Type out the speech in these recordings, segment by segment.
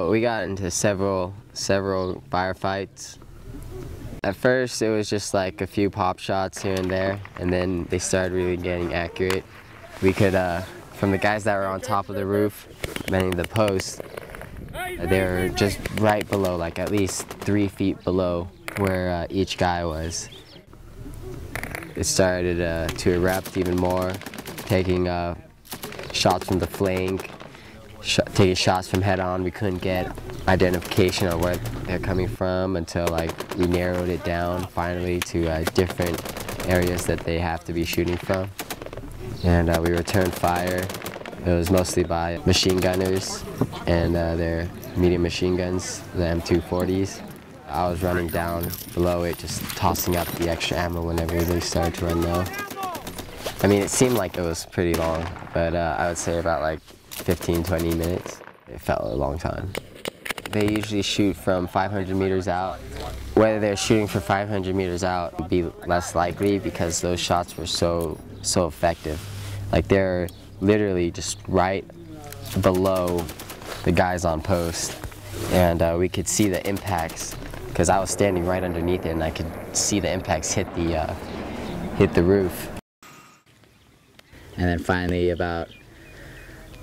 We got into several firefights. At first it was just like a few pop shots here and there, and then they started really getting accurate. We could, from the guys that were on top of the roof, many of the posts, they were just right below, like at least 3 feet below where each guy was. It started to erupt even more, taking shots from the flank, taking shots from head on. We couldn't get identification on where they're coming from until we narrowed it down finally to different areas that they have to be shooting from. And we returned fire. It was mostly by machine gunners and their medium machine guns, the M240s. I was running down below it, just tossing up the extra ammo whenever they started to run low. I mean, it seemed like it was pretty long, but I would say about 15-20 minutes. It felt a long time. They usually shoot from 500 meters out. Whether they're shooting for 500 meters out would be less likely because those shots were so effective. They're literally just right below the guys on post, and we could see the impacts because I was standing right underneath it and I could see the impacts hit the roof. And then finally, about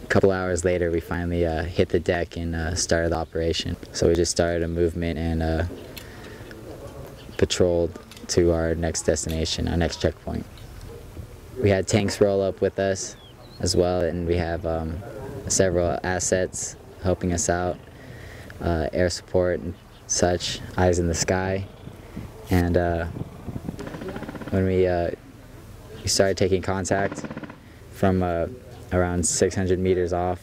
a couple hours later, we finally hit the deck and started the operation. So we just started a movement and patrolled to our next destination, our next checkpoint. We had tanks roll up with us as well, and we have several assets helping us out, air support and such, eyes in the sky. And when we started taking contact from around 600 meters off,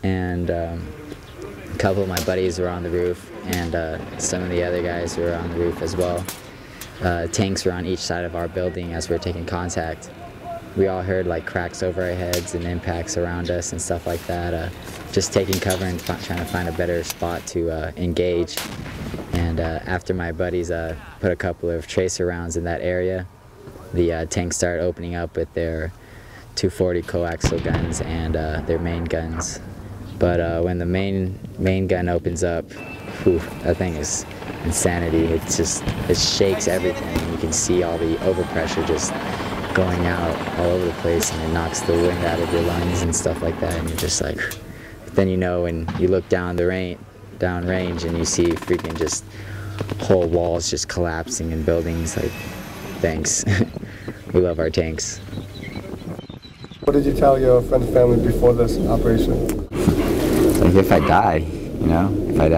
and a couple of my buddies were on the roof, and some of the other guys were on the roof as well. Tanks were on each side of our building as we were taking contact. We all heard cracks over our heads and impacts around us and stuff like that. Just taking cover and trying to find a better spot to engage. And after my buddies put a couple of tracer rounds in that area, the tanks started opening up with their 240 coaxial guns and their main guns. But when the main gun opens up, whew, that thing is insanity. It shakes everything. You can see all the overpressure just going out all over the place, and it knocks the wind out of your lungs and stuff like that. And you're just like, then you know when you look down range and you see freaking just whole walls just collapsing in buildings. Thanks. We love our tanks. What did you tell your friends and family before this operation? If I die, if I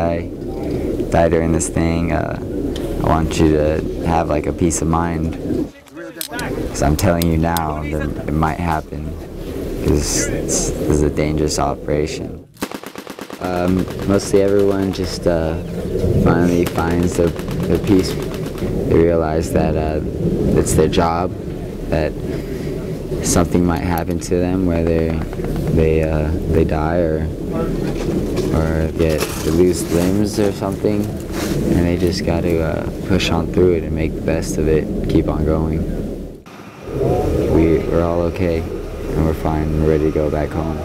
die during this thing, I want you to have a peace of mind. Because I'm telling you now that it might happen, because this is a dangerous operation. Mostly everyone just finally finds their peace. They realize that it's their job, that something might happen to them, whether they die or they lose limbs or something, and they just got to push on through it and make the best of it, keep on going. We're all okay, and we're fine, and we're ready to go back home.